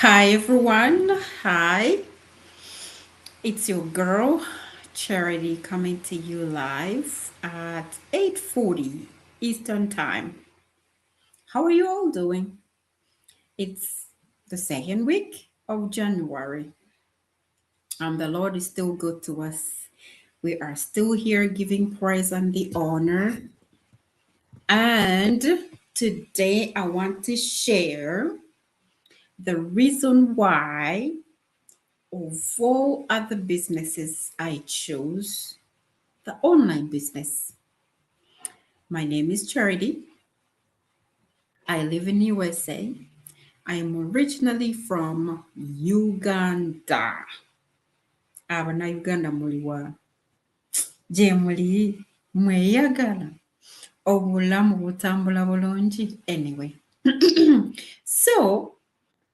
Hi everyone. Hi. It's your girl Charity coming to you live at 8:40 Eastern Time. How are you all doing? It's the second week of January and the Lord is still good to us. We are still here giving praise and the honor. And today I want to share the reason why of all other businesses I chose the online business. My name is Charity. I live in USA. I am originally from Uganda. Abana Uganda muliwa. Je muli mweyagala. Obulamu butambula bulungi. Anyway. So,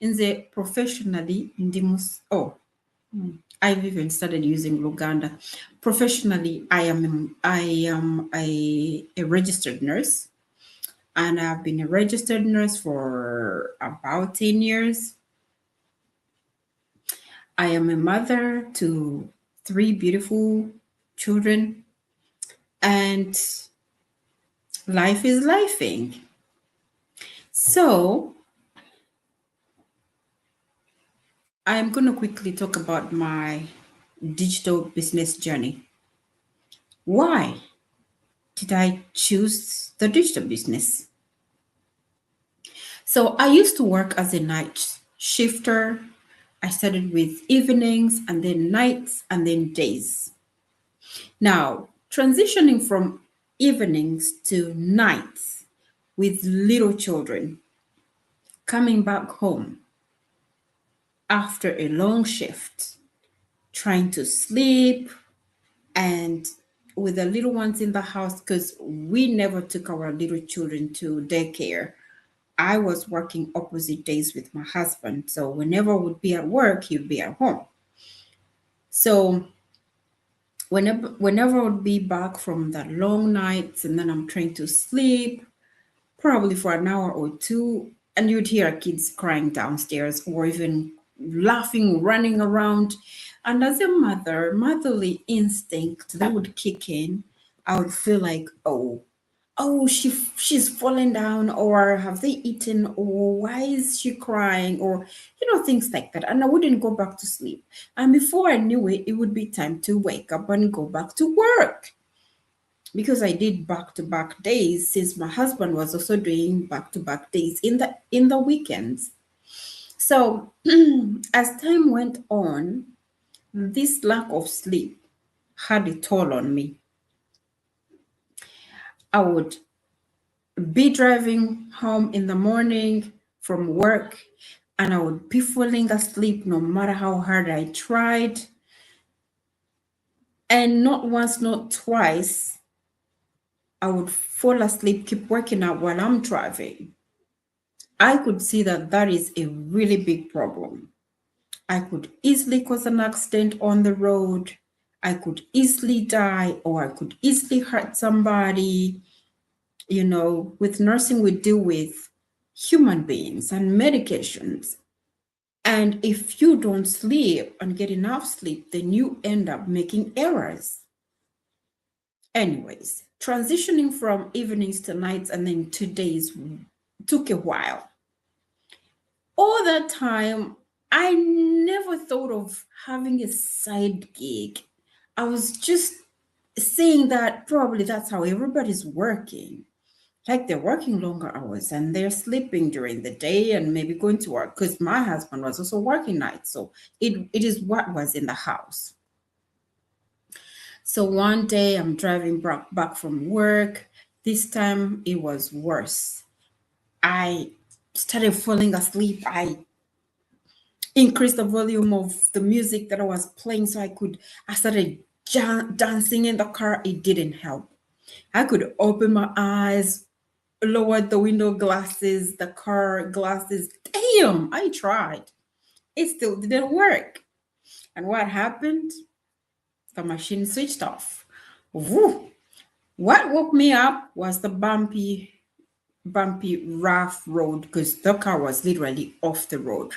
nze professionally I've even started using Luganda. Professionally, I am a registered nurse, and I've been a registered nurse for about 10 years. I am a mother to three beautiful children, and life is lifing. So, I'm going to quickly talk about my digital business journey. Why did I choose the digital business? So I used to work as a night shifter. I started with evenings and then nights and then days. Now, transitioning from evenings to nights with little children, coming back home after a long shift, trying to sleep, and with the little ones in the house, because we never took our little children to daycare. I was working opposite days with my husband. So whenever I would be at work, he would be at home. So whenever I would be back from that long nights and then I'm trying to sleep, probably for an hour or two, and you'd hear kids crying downstairs or even laughing, running around. And as a mother, motherly instinct that would kick in. I would feel like, she's fallen down, or have they eaten, or why is she crying, or things like that. And I wouldn't go back to sleep, and before I knew it, it would be time to wake up and go back to work, because I did back-to-back days, since my husband was also doing back-to-back days in the weekends. So as time went on, this lack of sleep had a toll on me. I would be driving home in the morning from work, and I would be falling asleep no matter how hard I tried. And not once, not twice, I would fall asleep, keep working out while I'm driving. I could see that that is a really big problem. I could easily cause an accident on the road. I could easily die, or I could easily hurt somebody. With nursing, we deal with human beings and medications. And if you don't sleep and get enough sleep, then you end up making errors. Anyways, transitioning from evenings to nights and then 2 days took a while. All that time, I never thought of having a side gig. I was just saying that probably that's how everybody's working. Like they're working longer hours and they're sleeping during the day and maybe going to work, because my husband was also working nights. So it is what was in the house. So one day I'm driving back from work. This time it was worse. I started falling asleep. I increased the volume of the music that I was playing so I started dancing in the car. It didn't help. I could open my eyes, lowered the window glasses, the car glasses. Damn, I tried. It still didn't work. And what happened? The machine switched off. Woo. What woke me up was the bumpy, rough road, because the car was literally off the road.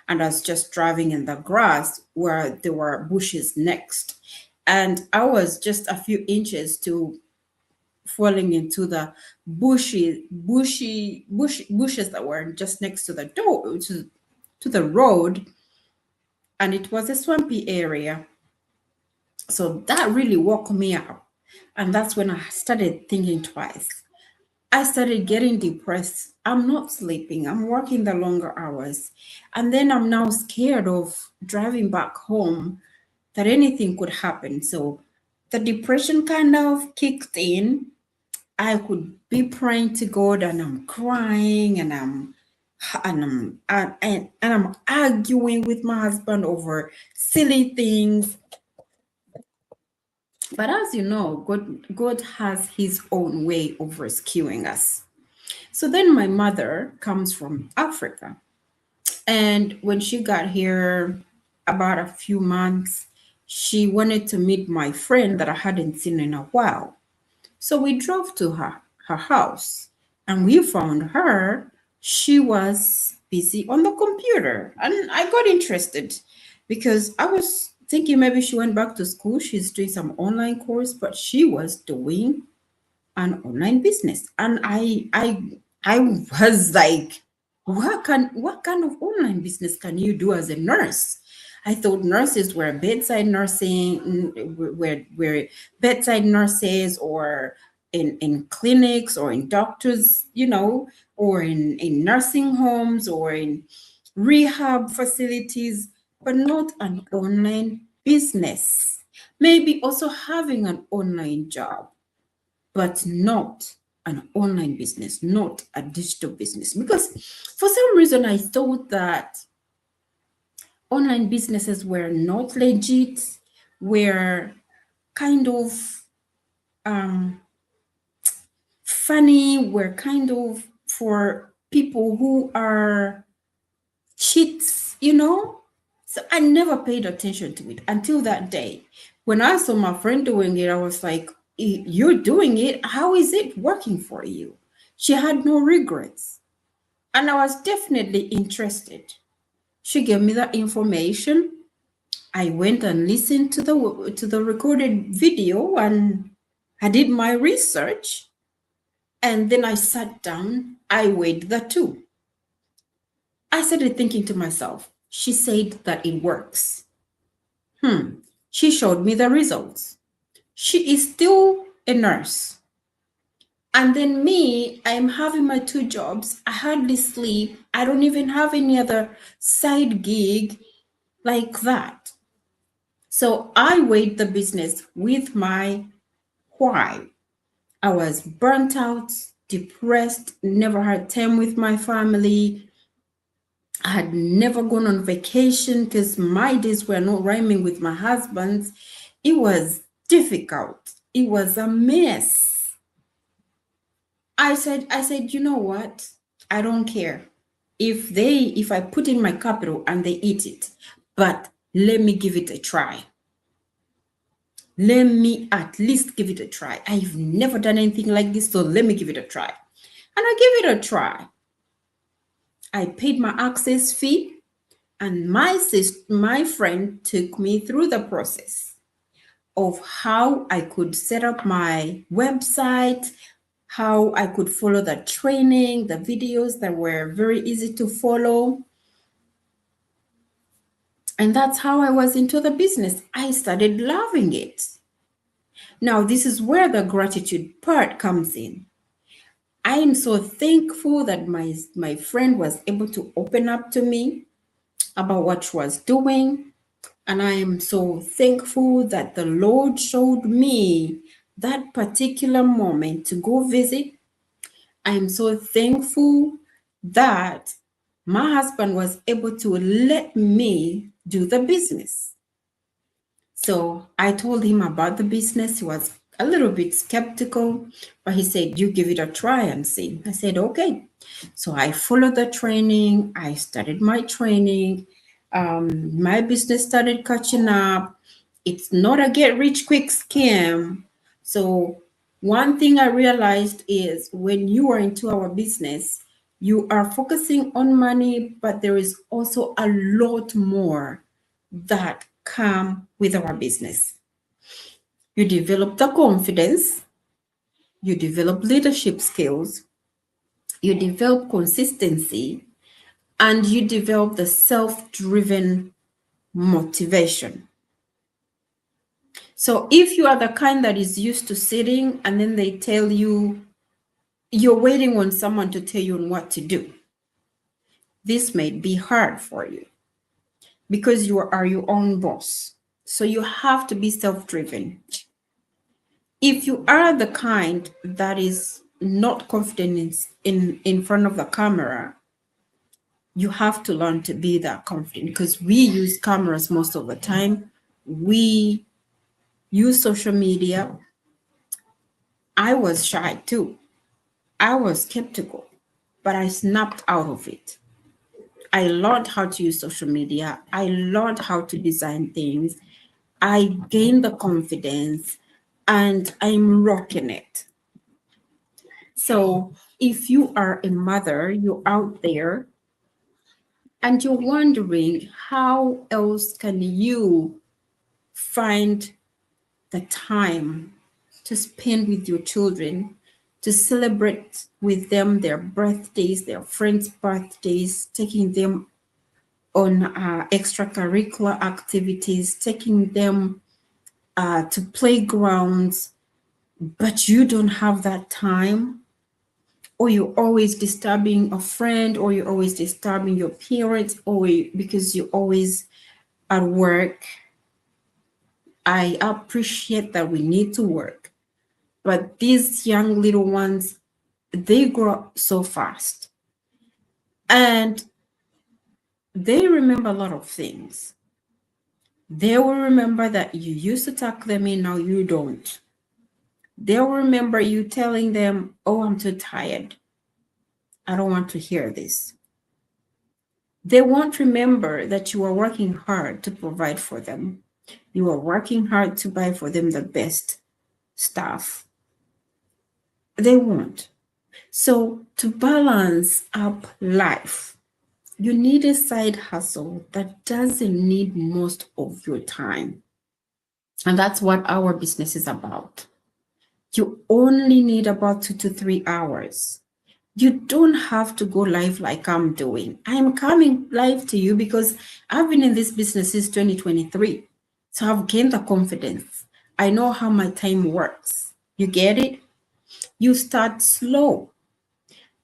and I was just driving in the grass where there were bushes next. And I was just a few inches to falling into the bushes that were just next to the door, to the road. And it was a swampy area. So that really woke me up. And that's when I started thinking twice. I started getting depressed. I'm not sleeping. I'm working the longer hours. And then I'm now scared of driving back home, that anything could happen. So the depression kind of kicked in. I could be praying to God and I'm crying and I'm arguing with my husband over silly things. But as you know, God has his own way of rescuing us. So then my mother comes from Africa. And when she got here about a few months, she wanted to meet my friend that I hadn't seen in a while. So we drove to her house and we found her. She was busy on the computer. And I got interested because I was thinking maybe she went back to school. She's doing some online course, but she was doing an online business. And I was like, what kind of online business can you do as a nurse? I thought nurses were bedside nursing, were bedside nurses, or in clinics, or in doctors, or in nursing homes, or in rehab facilities, but not an online business. Maybe also having an online job, but not an online business, not a digital business. Because for some reason, I thought that online businesses were not legit, were kind of funny, were kind of for people who are cheats, So I never paid attention to it until that day. When I saw my friend doing it, I was like, you're doing it. How is it working for you? She had no regrets. And I was definitely interested. She gave me the information. I went and listened to the recorded video and I did my research. And then I sat down. I weighed the two. I started thinking to myself, she said that it works. She showed me the results. She is still a nurse. And then me, I'm having my 2 jobs. I hardly sleep. I don't even have any other side gig like that. So I weighed the business with my why. I was burnt out, depressed, never had time with my family. I had never gone on vacation because my days were not rhyming with my husband's. It was difficult. It was a mess. I said, you know what? I don't care if I put in my capital and they eat it, but let me give it a try. Let me at least give it a try. I've never done anything like this, so let me give it a try. And I gave it a try. I paid my access fee, and my friend took me through the process of how I could set up my website, how I could follow the training, the videos that were very easy to follow. And that's how I was into the business. I started loving it. Now, this is where the gratitude part comes in. I am so thankful that my friend was able to open up to me about what she was doing. And I am so thankful that the Lord showed me that particular moment to go visit. I am so thankful that my husband was able to let me do the business. So I told him about the business. He was a little bit skeptical, but he said, you give it a try and see. I said, okay. So I followed the training. I started my training. My business started catching up. It's not a get rich quick scam. So one thing I realized is when you are into our business, You are focusing on money, but there is also a lot more that come with our business. You develop the confidence, you develop leadership skills, you develop consistency, and you develop the self-driven motivation. So if you are the kind that is used to sitting and then they tell you, you're waiting on someone to tell you what to do, this may be hard for you because you are your own boss. So you have to be self-driven. If you are the kind that is not confident in front of the camera, you have to learn to be that confident, because we use cameras most of the time. We use social media. I was shy too. I was skeptical, but I snapped out of it. I learned how to use social media. I learned how to design things. I gained the confidence and I'm rocking it. So if you are a mother, you're out there and you're wondering how else can you find the time to spend with your children, to celebrate with them their birthdays, their friends' birthdays, taking them on extracurricular activities, taking them to playgrounds, but you don't have that time, or you're always disturbing a friend, or you're always disturbing your parents, or because you're always at work. I appreciate that we need to work, but these young little ones, they grow up so fast and they remember a lot of things. They will remember that you used to tuck them in, now you don't. They'll remember you telling them, oh, I'm too tired. I don't want to hear this. They won't remember that you are working hard to provide for them. You are working hard to buy for them the best stuff. They won't. So to balance up life, you need a side hustle that doesn't need most of your time. And that's what our business is about. You only need about 2 to 3 hours. You don't have to go live like I'm doing. I'm coming live to you because I've been in this business since 2023. So I've gained the confidence. I know how my time works. You get it? You start slow.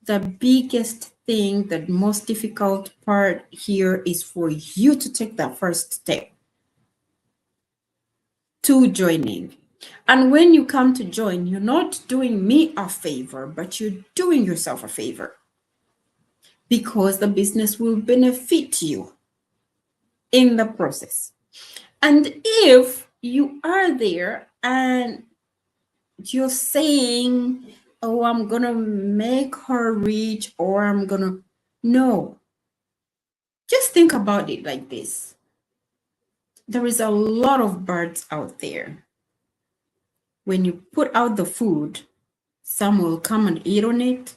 The biggest thing, the most difficult part here is for you to take that first step to joining. And when you come to join, you're not doing me a favor, but you're doing yourself a favor, because the business will benefit you in the process. And if you are there and you're saying, oh, I'm going to make her rich, or I'm going to, no. Just think about it like this. There is a lot of birds out there. When you put out the food, some will come and eat on it.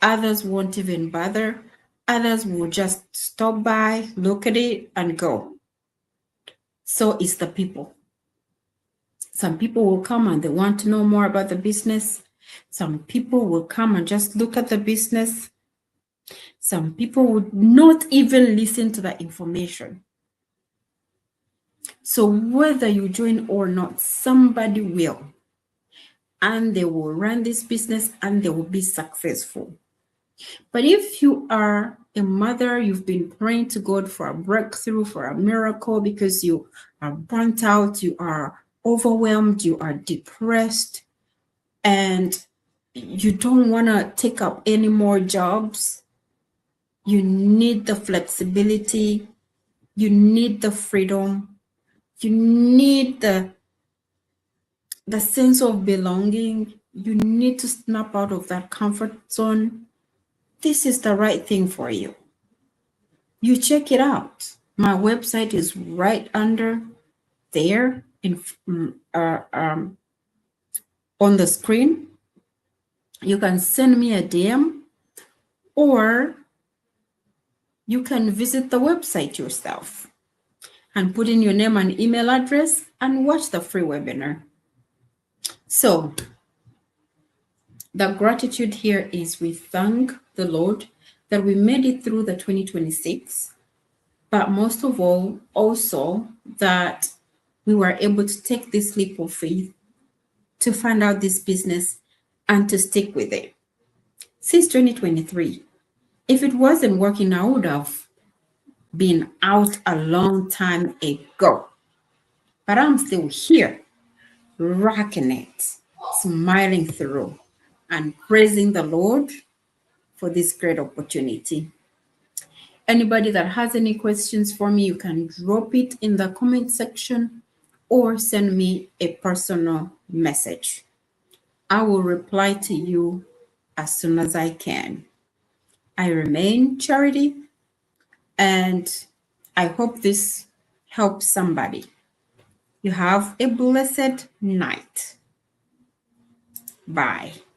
Others won't even bother. Others will just stop by, look at it, and go. So it's the people. Some people will come and they want to know more about the business. Some people will come and just look at the business. Some people would not even listen to the information. So whether you join or not, somebody will. And they will run this business and they will be successful. But if you are a mother, you've been praying to God for a breakthrough, for a miracle, because you are burnt out, you are overwhelmed, you are depressed, and you don't want to take up any more jobs, you need the flexibility, you need the freedom, you need the sense of belonging, you need to snap out of that comfort zone, this is the right thing for you. You check it out. My website is right under there on the screen. You can send me a DM, or you can visit the website yourself and put in your name and email address and watch the free webinar. So the gratitude here is we thank the Lord that we made it through the 2026, but most of all, also that we were able to take this leap of faith to find out this business and to stick with it. Since 2023, if it wasn't working, I would have been out a long time ago. But I'm still here, rocking it, smiling through, and praising the Lord for this great opportunity. Anybody that has any questions for me, you can drop it in the comment section or send me a personal message. I will reply to you as soon as I can. I remain Charity, and I hope this helps somebody. You have a blessed night. Bye.